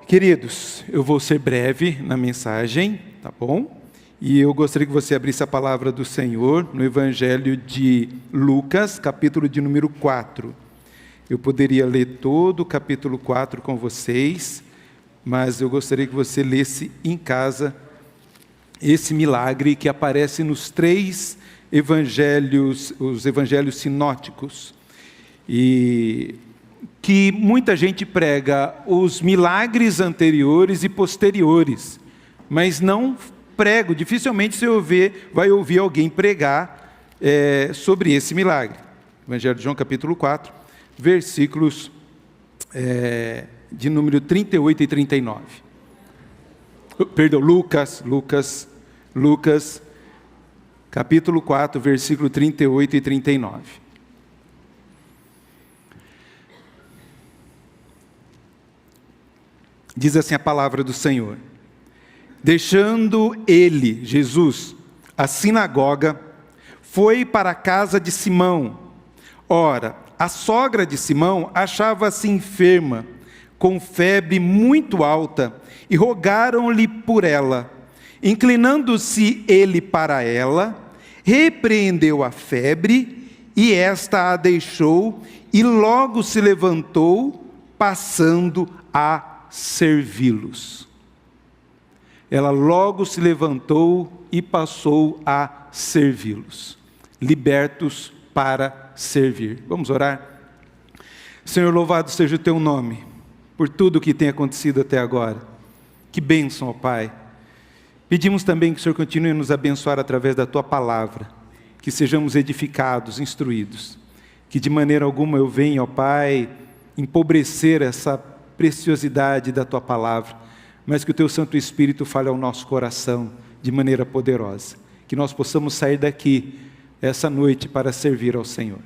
Queridos, eu vou ser breve na mensagem, tá bom? E eu gostaria que você abrisse a palavra do Senhor no Evangelho de Lucas, capítulo de número 4. Eu poderia ler todo o capítulo 4 com vocês, mas eu gostaria que você lesse em casa esse milagre que aparece nos 3 evangelhos, os evangelhos sinóticos. E que muita gente prega os milagres anteriores e posteriores, mas não prego, dificilmente você vai ouvir alguém pregar sobre esse milagre. Evangelho de João capítulo 4, versículos de número 38 e 39. Perdão, Lucas, capítulo 4, versículo 38 e 39. Diz assim a palavra do Senhor: deixando ele, Jesus, a sinagoga, foi para a casa de Simão. Ora, a sogra de Simão achava-se enferma, com febre muito alta, e rogaram-lhe por ela. Inclinando-se ele para ela, repreendeu a febre, e esta a deixou, e logo se levantou, passando a servi-los. Ela logo se levantou e passou a servi-los, libertos para servir. Vamos orar? Senhor, louvado seja o teu nome, por tudo que tem acontecido até agora. Que bênção, ó Pai. Pedimos também que o Senhor continue a nos abençoar através da tua palavra, que sejamos edificados, instruídos, que de maneira alguma eu venha, ó Pai, empobrecer essa preciosidade da tua palavra, mas que o teu Santo Espírito fale ao nosso coração de maneira poderosa, que nós possamos sair daqui essa noite para servir ao Senhor.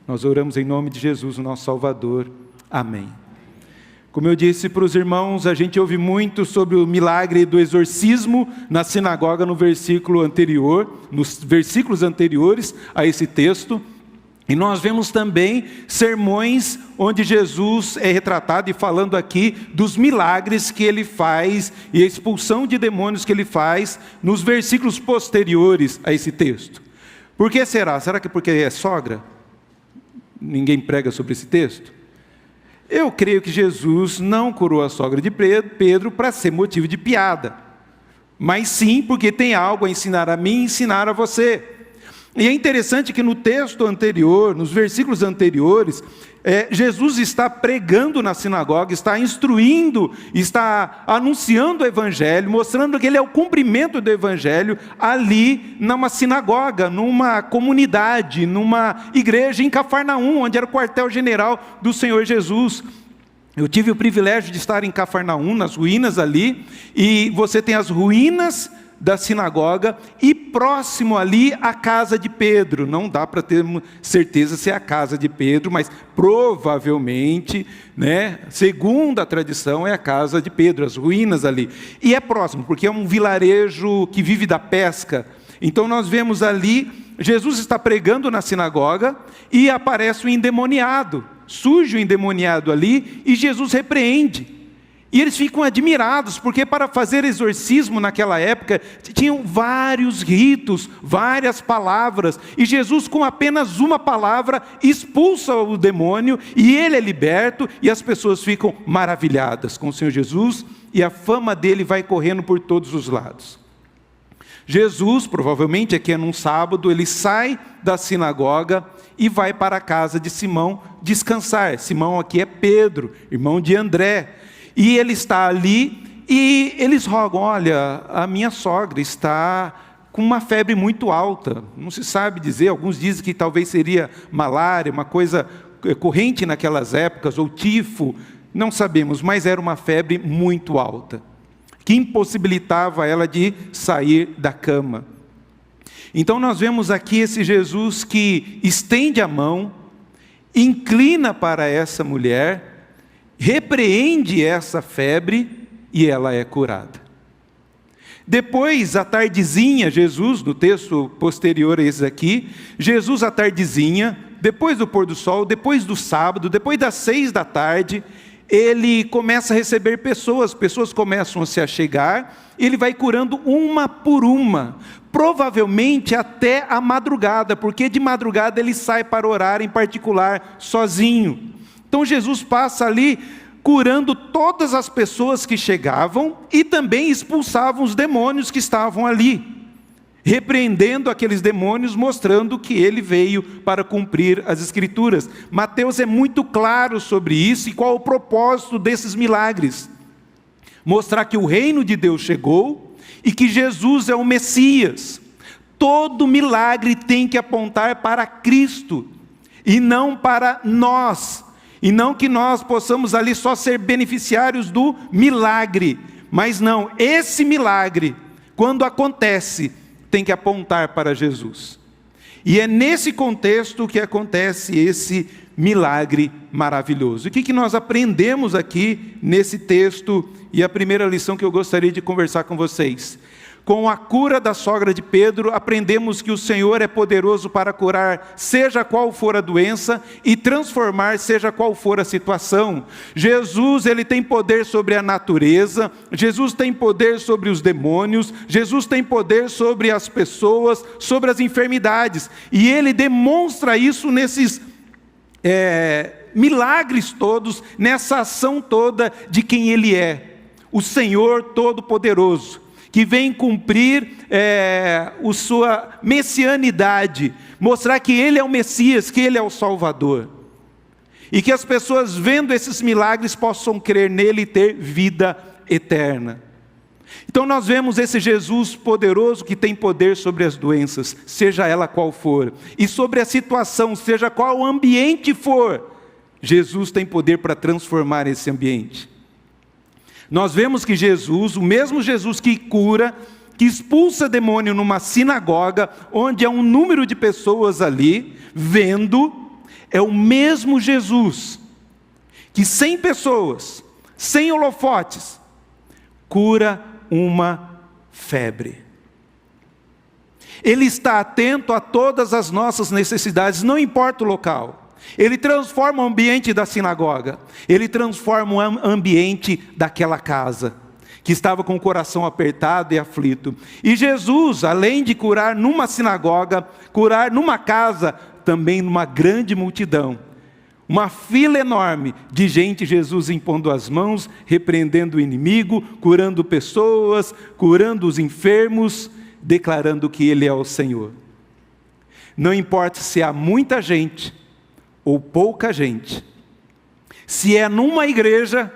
Nós oramos em nome de Jesus, o nosso Salvador. Amém. Como eu disse para os irmãos, a gente ouve muito sobre o milagre do exorcismo na sinagoga no versículo anterior, nos versículos anteriores a esse texto. E nós vemos também sermões onde Jesus é retratado e falando aqui dos milagres que ele faz e a expulsão de demônios que ele faz nos versículos posteriores a esse texto. Por que será? Será que porque é sogra? Ninguém prega sobre esse texto? Eu creio que Jesus não curou a sogra de Pedro para ser motivo de piada, mas sim porque tem algo a ensinar a mim e ensinar a você. E é interessante que no texto anterior, nos versículos anteriores, Jesus está pregando na sinagoga, está instruindo, está anunciando o Evangelho, mostrando que ele é o cumprimento do Evangelho ali numa sinagoga, numa comunidade, numa igreja em Cafarnaum, onde era o quartel-general do Senhor Jesus. Eu tive o privilégio de estar em Cafarnaum, nas ruínas ali, e você tem as ruínas da sinagoga e próximo ali a casa de Pedro. Não dá para ter certeza se é a casa de Pedro, mas provavelmente, segundo a tradição, é a casa de Pedro, as ruínas ali. E é próximo, porque é um vilarejo que vive da pesca. Então nós vemos ali, Jesus está pregando na sinagoga e aparece o endemoniado, surge o endemoniado ali e Jesus repreende. E eles ficam admirados, porque para fazer exorcismo naquela época, tinham vários ritos, várias palavras, e Jesus com apenas uma palavra expulsa o demônio, e ele é liberto, e as pessoas ficam maravilhadas com o Senhor Jesus, e a fama dele vai correndo por todos os lados. Jesus, provavelmente aqui é num sábado, ele sai da sinagoga e vai para a casa de Simão descansar. Simão aqui é Pedro, irmão de André. E ele está ali e eles rogam: olha, a minha sogra está com uma febre muito alta. Não se sabe dizer, alguns dizem que talvez seria malária, uma coisa corrente naquelas épocas, ou tifo, não sabemos, mas era uma febre muito alta, que impossibilitava ela de sair da cama. Então nós vemos aqui esse Jesus que estende a mão, inclina para essa mulher, repreende essa febre e ela é curada. Depois, à tardezinha, Jesus, no texto posterior a esse aqui, Jesus à tardezinha, depois do pôr do sol, depois do sábado, depois das 6 da tarde, ele começa a receber pessoas começam a se achegar, ele vai curando uma por uma, provavelmente até a madrugada, porque de madrugada ele sai para orar em particular, sozinho. Então Jesus passa ali curando todas as pessoas que chegavam e também expulsavam os demônios que estavam ali, repreendendo aqueles demônios, mostrando que ele veio para cumprir as Escrituras. Mateus é muito claro sobre isso e qual o propósito desses milagres. Mostrar que o reino de Deus chegou e que Jesus é o Messias. Todo milagre tem que apontar para Cristo e não para nós. E não que nós possamos ali só ser beneficiários do milagre. Mas não, esse milagre, quando acontece, tem que apontar para Jesus. E é nesse contexto que acontece esse milagre maravilhoso. O que nós aprendemos aqui nesse texto? E a primeira lição que eu gostaria de conversar com vocês. Com a cura da sogra de Pedro, aprendemos que o Senhor é poderoso para curar seja qual for a doença e transformar seja qual for a situação. Jesus, ele tem poder sobre a natureza, Jesus tem poder sobre os demônios, Jesus tem poder sobre as pessoas, sobre as enfermidades. E ele demonstra isso nesses milagres todos, nessa ação toda de quem ele é, o Senhor Todo-Poderoso, que vem cumprir a sua messianidade, mostrar que Ele é o Messias, que Ele é o Salvador. E que as pessoas vendo esses milagres possam crer nele e ter vida eterna. Então nós vemos esse Jesus poderoso que tem poder sobre as doenças, seja ela qual for. E sobre a situação, seja qual o ambiente for, Jesus tem poder para transformar esse ambiente. Nós vemos que Jesus, o mesmo Jesus que cura, que expulsa demônio numa sinagoga, onde há um número de pessoas ali, vendo, é o mesmo Jesus, que 100 pessoas, 100 holofotes, cura uma febre. Ele está atento a todas as nossas necessidades, não importa o local. Ele transforma o ambiente da sinagoga, ele transforma o ambiente daquela casa, que estava com o coração apertado e aflito. E Jesus, além de curar numa sinagoga, curar numa casa, também numa grande multidão. Uma fila enorme de gente, Jesus impondo as mãos, repreendendo o inimigo, curando pessoas, curando os enfermos, declarando que Ele é o Senhor. Não importa se há muita gente ou pouca gente, se é numa igreja,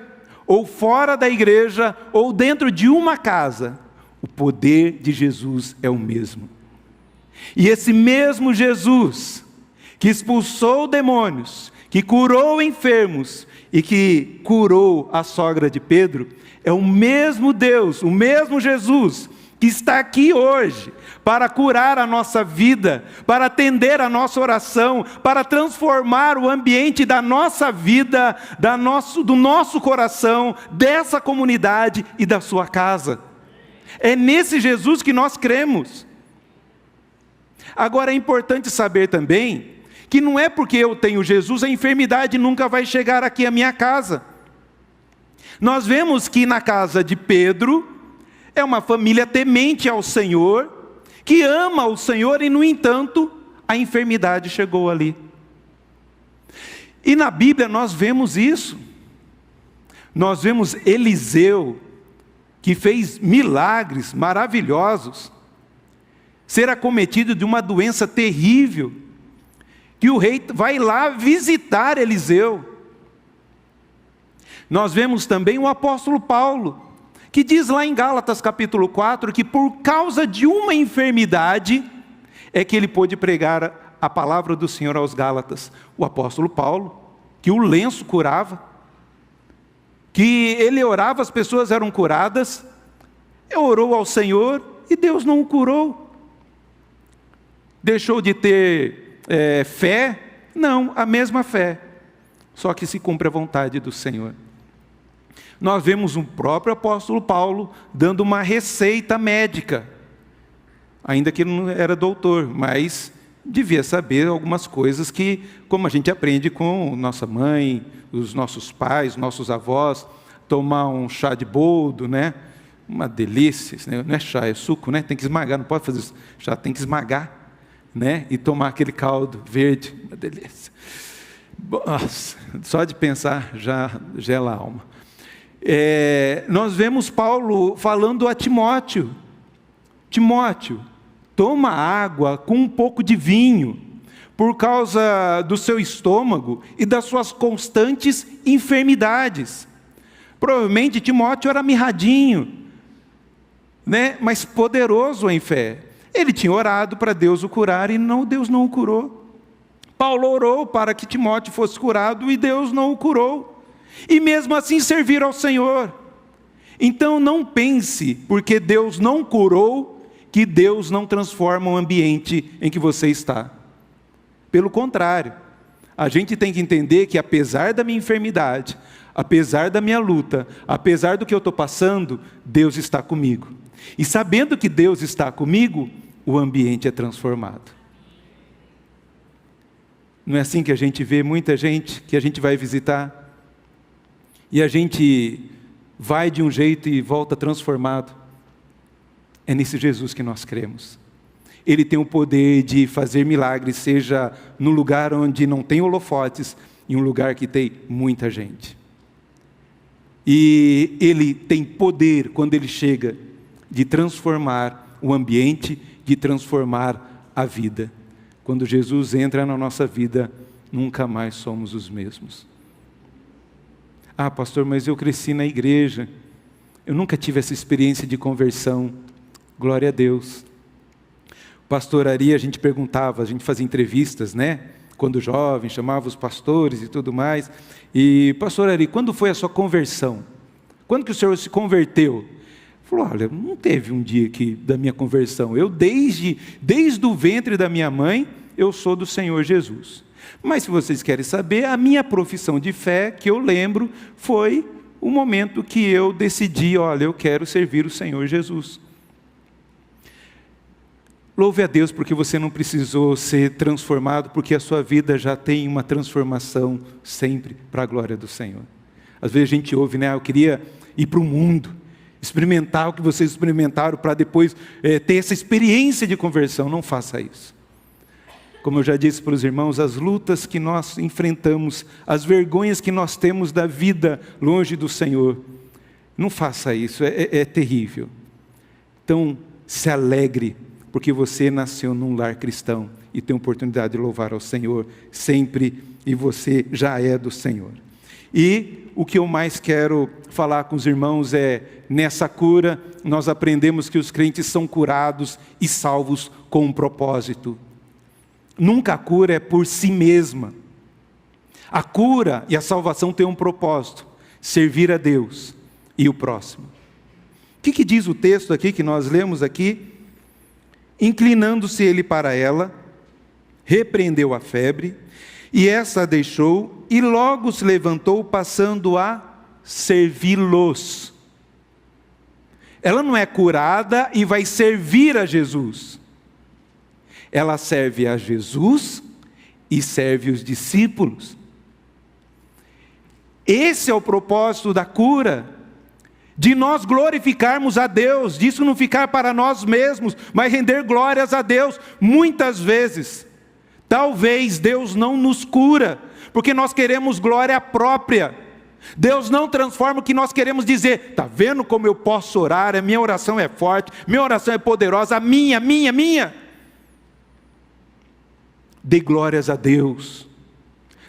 ou fora da igreja, ou dentro de uma casa, o poder de Jesus é o mesmo. E esse mesmo Jesus, que expulsou demônios, que curou enfermos, e que curou a sogra de Pedro, é o mesmo Deus, o mesmo Jesus, que está aqui hoje, para curar a nossa vida, para atender a nossa oração, para transformar o ambiente da nossa vida, do nosso coração, dessa comunidade e da sua casa. É nesse Jesus que nós cremos. Agora é importante saber também, que não é porque eu tenho Jesus, a enfermidade nunca vai chegar aqui à minha casa. Nós vemos que na casa de Pedro, é uma família temente ao Senhor, que ama o Senhor e, no entanto, a enfermidade chegou ali. E na Bíblia nós vemos isso. Nós vemos Eliseu, que fez milagres maravilhosos, ser acometido de uma doença terrível, que o rei vai lá visitar Eliseu. Nós vemos também o apóstolo Paulo, que diz lá em Gálatas capítulo 4, que por causa de uma enfermidade, é que ele pôde pregar a palavra do Senhor aos Gálatas. O apóstolo Paulo, que o lenço curava, que ele orava, as pessoas eram curadas, orou ao Senhor e Deus não o curou. Deixou de ter fé? Não, a mesma fé, só que se cumpre a vontade do Senhor. Nós vemos o próprio apóstolo Paulo dando uma receita médica, ainda que ele não era doutor, mas devia saber algumas coisas que, como a gente aprende com nossa mãe, os nossos pais, nossos avós, tomar um chá de boldo, né? Uma delícia, né? Não é chá, é suco, né? Tem que esmagar, não pode fazer chá, tem que esmagar, né? E tomar aquele caldo verde, uma delícia. Nossa, só de pensar já gela a alma. Nós vemos Paulo falando a Timóteo: Timóteo, toma água com um pouco de vinho, por causa do seu estômago e das suas constantes enfermidades. Provavelmente Timóteo era mirradinho, né? Mas poderoso em fé. Ele tinha orado para Deus o curar e Deus não o curou. Paulo orou para que Timóteo fosse curado e Deus não o curou. E mesmo assim servir ao Senhor. Então não pense, porque Deus não curou, que Deus não transforma o ambiente em que você está. Pelo contrário, a gente tem que entender que apesar da minha enfermidade, apesar da minha luta, apesar do que eu estou passando, Deus está comigo. E sabendo que Deus está comigo, o ambiente é transformado. Não é assim que a gente vê muita gente que a gente vai visitar, e a gente vai de um jeito e volta transformado? É nesse Jesus que nós cremos. Ele tem o poder de fazer milagres, seja no lugar onde não tem holofotes, em um lugar que tem muita gente. E Ele tem poder, quando Ele chega, de transformar o ambiente, de transformar a vida. Quando Jesus entra na nossa vida, nunca mais somos os mesmos. Ah, pastor, mas eu cresci na igreja, eu nunca tive essa experiência de conversão. Glória a Deus. Pastor Ari, a gente perguntava, a gente fazia entrevistas, né? Quando jovem, chamava os pastores e tudo mais. E, pastor Ari, quando foi a sua conversão? Quando que o senhor se converteu? Falou: olha, não teve um dia da minha conversão. Eu, desde o ventre da minha mãe, eu sou do Senhor Jesus. Mas se vocês querem saber, a minha profissão de fé, que eu lembro, foi o momento que eu decidi: olha, eu quero servir o Senhor Jesus. Louve a Deus porque você não precisou ser transformado, porque a sua vida já tem uma transformação sempre para a glória do Senhor. Às vezes a gente ouve, né? Eu queria ir para o mundo, experimentar o que vocês experimentaram, para depois ter essa experiência de conversão. Não faça isso. Como eu já disse para os irmãos, as lutas que nós enfrentamos, as vergonhas que nós temos da vida longe do Senhor, não faça isso, é terrível. Então, se alegre, porque você nasceu num lar cristão e tem a oportunidade de louvar ao Senhor sempre, e você já é do Senhor. E o que eu mais quero falar com os irmãos é, nessa cura, nós aprendemos que os crentes são curados e salvos com um propósito. Nunca a cura é por si mesma. A cura e a salvação têm um propósito: servir a Deus e o próximo. O que diz o texto aqui, que nós lemos aqui? Inclinando-se ele para ela, repreendeu a febre, e essa a deixou, e logo se levantou, passando a servi-los. Ela não é curada e vai servir a Jesus. Ela serve a Jesus e serve os discípulos. Esse é o propósito da cura, de nós glorificarmos a Deus, disso não ficar para nós mesmos, mas render glórias a Deus. Muitas vezes, talvez Deus não nos cura, porque nós queremos glória própria. Deus não transforma o que nós queremos dizer. Está vendo como eu posso orar? A minha oração é forte, minha oração é poderosa, a minha. Dê glórias a Deus,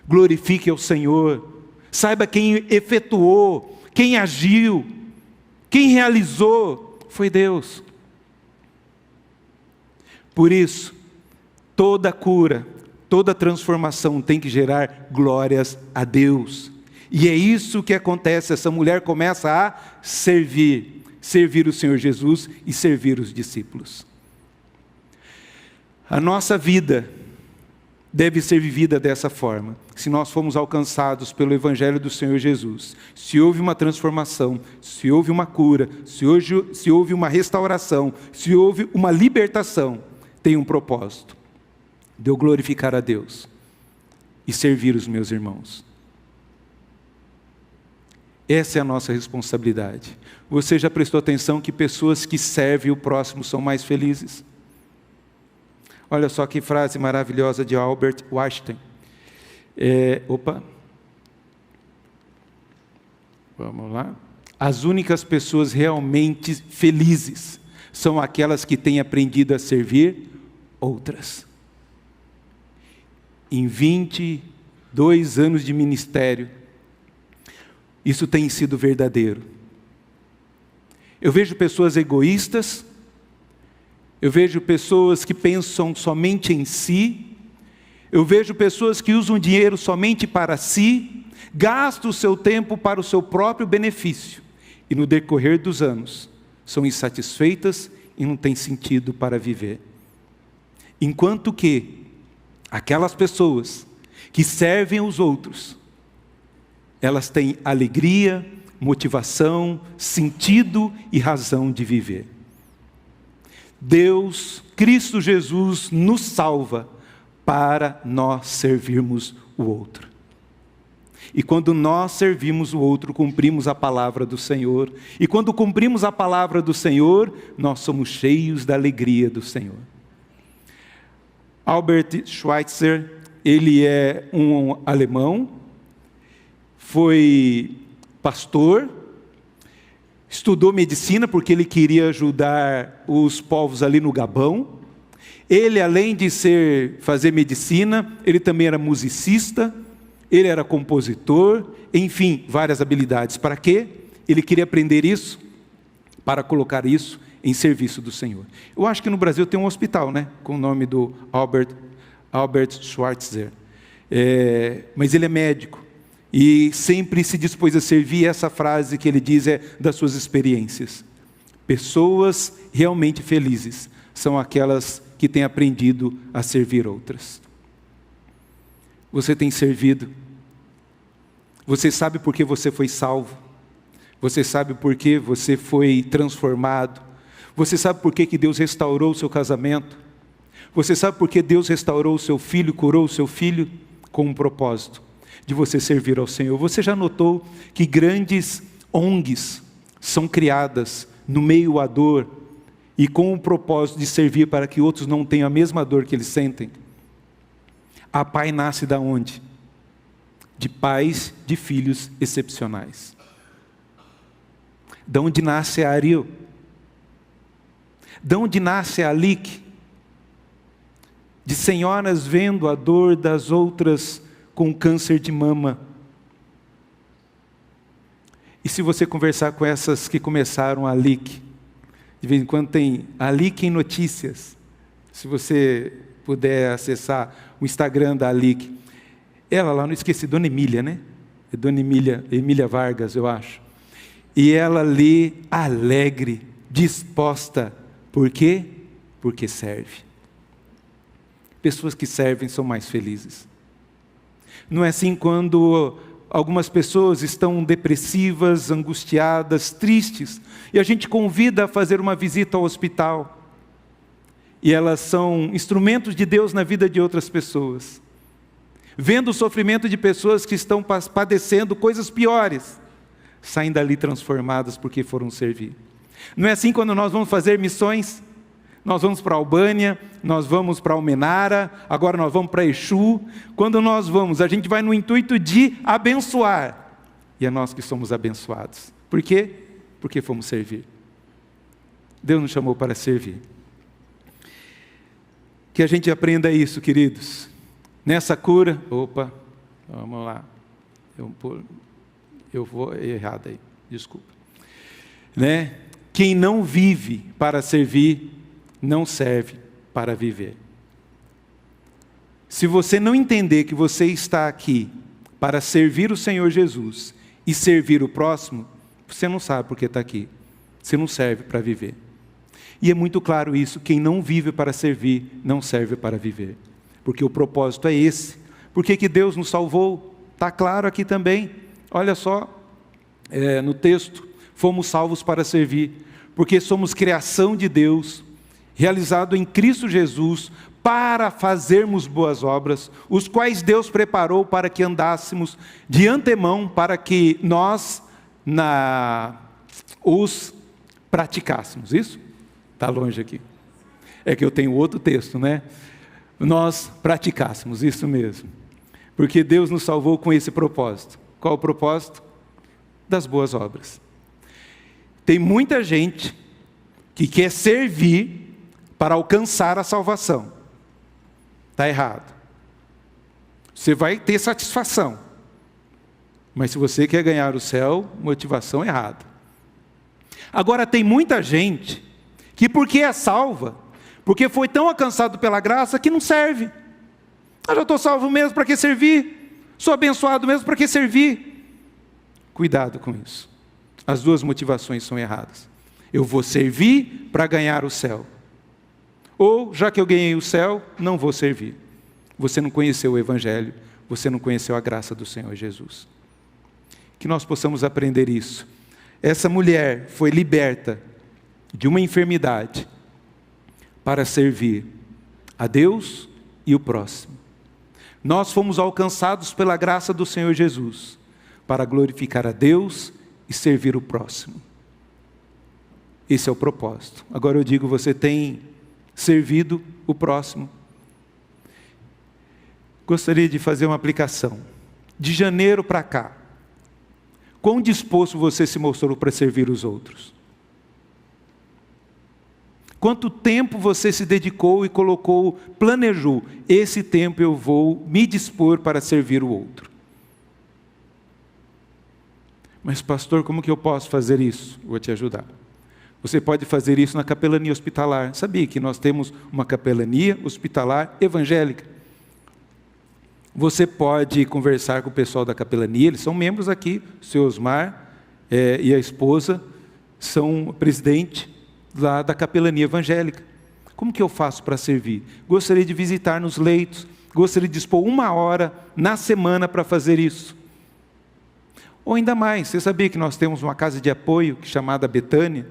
glorifique ao Senhor, saiba quem efetuou, quem agiu, quem realizou, foi Deus. Por isso, toda cura, toda transformação tem que gerar glórias a Deus. E é isso que acontece, essa mulher começa a servir o Senhor Jesus e servir os discípulos. A nossa vida deve ser vivida dessa forma. Se nós fomos alcançados pelo Evangelho do Senhor Jesus, se houve uma transformação, se houve uma cura, se houve uma restauração, se houve uma libertação, tem um propósito: de eu glorificar a Deus e servir os meus irmãos. Essa é a nossa responsabilidade. Você já prestou atenção que pessoas que servem o próximo são mais felizes? Olha só que frase maravilhosa de Albert Einstein. Vamos lá. As únicas pessoas realmente felizes são aquelas que têm aprendido a servir outras. Em 22 anos de ministério, isso tem sido verdadeiro. Eu vejo pessoas egoístas, eu vejo pessoas que pensam somente em si, eu vejo pessoas que usam dinheiro somente para si, gastam o seu tempo para o seu próprio benefício, e no decorrer dos anos, são insatisfeitas e não têm sentido para viver. Enquanto que, aquelas pessoas que servem os outros, elas têm alegria, motivação, sentido e razão de viver. Deus, Cristo Jesus, nos salva para nós servirmos o outro. E quando nós servimos o outro, cumprimos a palavra do Senhor. E quando cumprimos a palavra do Senhor, nós somos cheios da alegria do Senhor. Albert Schweitzer, ele é um alemão, foi pastor, estudou medicina porque ele queria ajudar os povos ali no Gabão. Ele, além de fazer medicina, ele também era musicista, ele era compositor, enfim, várias habilidades. Para quê? Ele queria aprender isso, para colocar isso em serviço do Senhor. Eu acho que no Brasil tem um hospital, né, com o nome do Albert Schweitzer. Mas ele é médico. E sempre se dispôs a servir. Essa frase que ele diz é das suas experiências. Pessoas realmente felizes são aquelas que têm aprendido a servir outras. Você tem servido. Você sabe por que você foi salvo. Você sabe por que você foi transformado. Você sabe por que Deus restaurou o seu casamento. Você sabe por que Deus restaurou o seu filho, curou o seu filho? Com um propósito de você servir ao Senhor. Você já notou que grandes ONGs são criadas no meio à dor e com o propósito de servir para que outros não tenham a mesma dor que eles sentem? A Pai nasce da onde? De pais de filhos excepcionais. Da onde nasce a Ariel? Da onde nasce a Alique? De senhoras vendo a dor das outras com câncer de mama. E se você conversar com essas que começaram a Alique, de vez em quando tem Alique em notícias, se você puder acessar o Instagram da Alique, ela lá, não esqueci, Dona Emília, né? É Dona Emília Vargas, eu acho. E ela lê alegre, disposta. Por quê? Porque serve. Pessoas que servem são mais felizes. Não é assim quando algumas pessoas estão depressivas, angustiadas, tristes, e a gente convida a fazer uma visita ao hospital. E elas são instrumentos de Deus na vida de outras pessoas. Vendo o sofrimento de pessoas que estão padecendo coisas piores, saem dali transformadas porque foram servir. Não é assim quando nós vamos fazer missões? Nós vamos para a Albânia, nós vamos para Almenara, agora nós vamos para Exu. Quando nós vamos, a gente vai no intuito de abençoar. E é nós que somos abençoados. Por quê? Porque fomos servir. Deus nos chamou para servir. Que a gente aprenda isso, queridos. Nessa cura, vamos lá. Eu vou errado aí, desculpa. Né? Quem não vive para servir, não serve para viver. Se você não entender que você está aqui para servir o Senhor Jesus e servir o próximo, você não sabe por que está aqui. Você não serve para viver. E é muito claro isso, quem não vive para servir, não serve para viver. Porque o propósito é esse. Por que Deus nos salvou? Está claro aqui também. Olha só, no texto, fomos salvos para servir. Porque somos criação de Deus, realizado em Cristo Jesus, para fazermos boas obras, os quais Deus preparou para que andássemos de antemão, para que nós os praticássemos. Isso? Está longe aqui. É que eu tenho outro texto, né? Nós praticássemos, isso mesmo. Porque Deus nos salvou com esse propósito. Qual o propósito? Das boas obras. Tem muita gente que quer servir para alcançar a salvação. Está errado. Você vai ter satisfação. Mas se você quer ganhar o céu, motivação errada. Agora tem muita gente que porque é salva, porque foi tão alcançado pela graça que não serve. Eu já estou salvo mesmo, para que servir? Sou abençoado mesmo, para que servir? Cuidado com isso. As duas motivações são erradas. Eu vou servir para ganhar o céu. Ou, já que eu ganhei o céu, não vou servir. Você não conheceu o Evangelho, você não conheceu a graça do Senhor Jesus. Que nós possamos aprender isso. Essa mulher foi liberta de uma enfermidade para servir a Deus e o próximo. Nós fomos alcançados pela graça do Senhor Jesus para glorificar a Deus e servir o próximo. Esse é o propósito. Agora eu digo, você tem servido o próximo? Gostaria de fazer uma aplicação. De janeiro para cá, quão disposto você se mostrou para servir os outros? Quanto tempo você se dedicou e planejou, esse tempo eu vou me dispor para servir o outro? Mas pastor, como que eu posso fazer isso? Vou te ajudar. Você pode fazer isso na capelania hospitalar. Sabia que nós temos uma capelania hospitalar evangélica? Você pode conversar com o pessoal da capelania, eles são membros aqui, o seu Osmar e a esposa são o presidente lá da capelania evangélica. Como que eu faço para servir? Gostaria de visitar nos leitos, gostaria de dispor 1 hora na semana para fazer isso. Ou ainda mais, você sabia que nós temos uma casa de apoio chamada Betânia,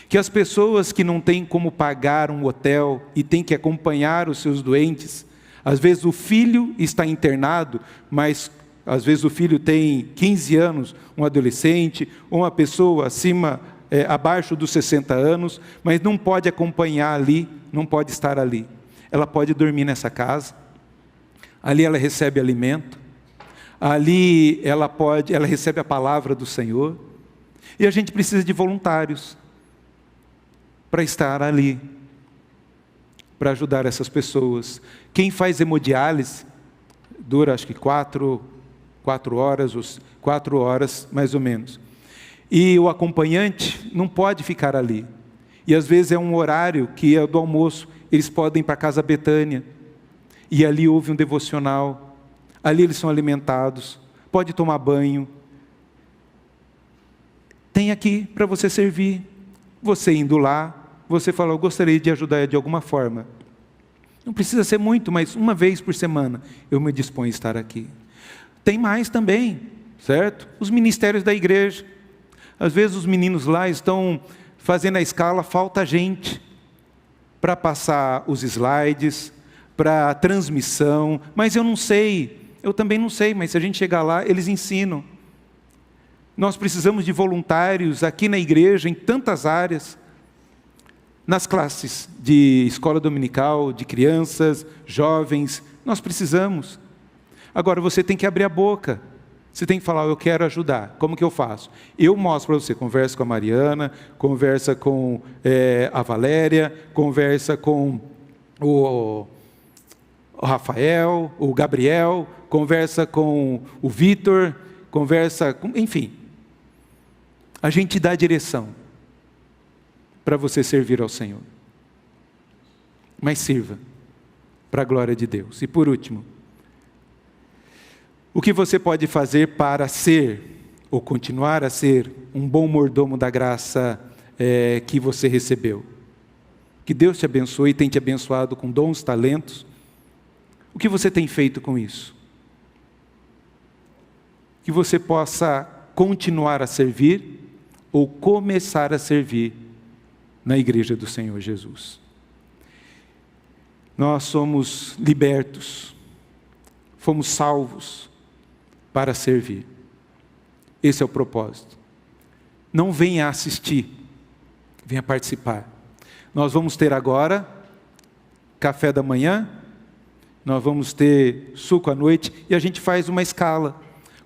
que as pessoas que não têm como pagar um hotel e têm que acompanhar os seus doentes, às vezes o filho está internado, mas às vezes o filho tem 15 anos, um adolescente, ou uma pessoa abaixo dos 60 anos, mas não pode acompanhar ali, não pode estar ali. Ela pode dormir nessa casa, ali ela recebe alimento, ali ela recebe a palavra do Senhor, e a gente precisa de voluntários para estar ali, para ajudar essas pessoas. Quem faz hemodiálise, dura acho que 4 horas mais ou menos. E o acompanhante não pode ficar ali. E às vezes é um horário que é do almoço, eles podem ir para a Casa Betânia, e ali houve um devocional, ali eles são alimentados, pode tomar banho. Tem aqui para você servir. Você indo lá, você fala, eu gostaria de ajudar de alguma forma. Não precisa ser muito, mas 1 vez por semana eu me disponho a estar aqui. Tem mais também, certo? Os ministérios da igreja. Às vezes os meninos lá estão fazendo a escala, falta gente para passar os slides, para a transmissão, mas eu não sei, eu também não sei, mas se a gente chegar lá, eles ensinam. Nós precisamos de voluntários aqui na igreja, em tantas áreas, nas classes de escola dominical, de crianças, jovens, nós precisamos. Agora você tem que abrir a boca, você tem que falar, eu quero ajudar, como que eu faço? Eu mostro para você, conversa com a Mariana, conversa com a Valéria, conversa com o Rafael, o Gabriel, conversa com o Vitor, conversa com, enfim. A gente dá a direção para você servir ao Senhor. Mas sirva para a glória de Deus. E por último, o que você pode fazer para ser, ou continuar a ser, um bom mordomo da graça que você recebeu? Que Deus te abençoe e tem te abençoado com dons, talentos. O que você tem feito com isso? Que você possa continuar a servir ou começar a servir na igreja do Senhor Jesus. Nós somos libertos, fomos salvos para servir. Esse é o propósito. Não venha assistir, venha participar. Nós vamos ter agora café da manhã, nós vamos ter suco à noite e a gente faz uma escala.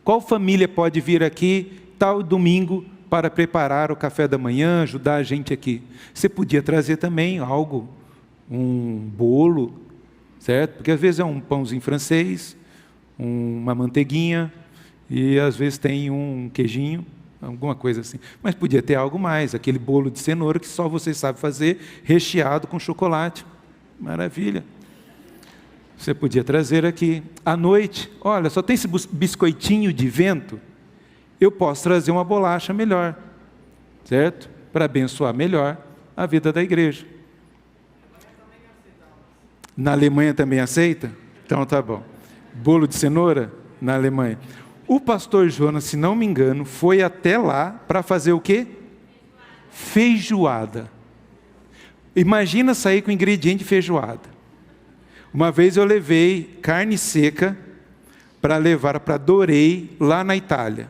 Qual família pode vir aqui tal domingo para preparar o café da manhã, ajudar a gente aqui? Você podia trazer também algo, um bolo, certo? Porque às vezes é um pãozinho francês, uma manteiguinha e às vezes tem um queijinho, alguma coisa assim. Mas podia ter algo mais, aquele bolo de cenoura que só você sabe fazer, recheado com chocolate. Maravilha. Você podia trazer aqui. À noite, olha, só tem esse biscoitinho de vento, eu posso trazer uma bolacha melhor, certo? Para abençoar melhor a vida da igreja. Na Alemanha também aceita? Então tá bom. Bolo de cenoura na Alemanha. O pastor Jonas, se não me engano, foi até lá para fazer o quê? Feijoada. Imagina sair com ingrediente de feijoada. Uma vez eu levei carne seca para levar para Dorei, lá na Itália.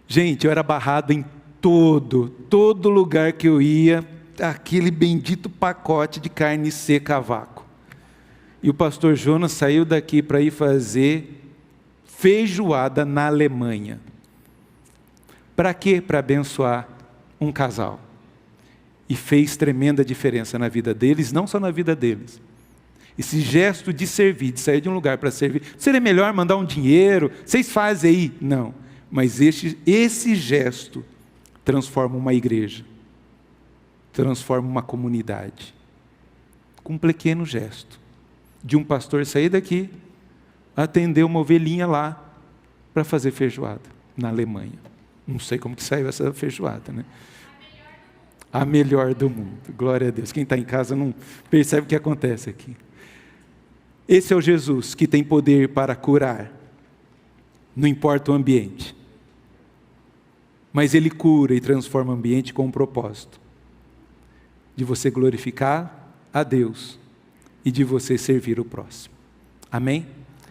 Gente, eu era barrado em todo lugar que eu ia, aquele bendito pacote de carne seca a vácuo. E o pastor Jonas saiu daqui para ir fazer feijoada na Alemanha. Para quê? Para abençoar um casal. E fez tremenda diferença na vida deles, não só na vida deles. Esse gesto de servir, de sair de um lugar para servir. Seria melhor mandar um dinheiro? Vocês fazem aí? Não. Mas esse gesto transforma uma igreja. Transforma uma comunidade. Com um pequeno gesto. De um pastor sair daqui, atender uma ovelhinha lá, para fazer feijoada, na Alemanha. Não sei como que saiu essa feijoada, né? A melhor do mundo. Glória a Deus. Quem está em casa não percebe o que acontece aqui. Esse é o Jesus que tem poder para curar. Não importa o ambiente. Mas Ele cura e transforma o ambiente com um propósito. De você glorificar a Deus e de você servir o próximo. Amém?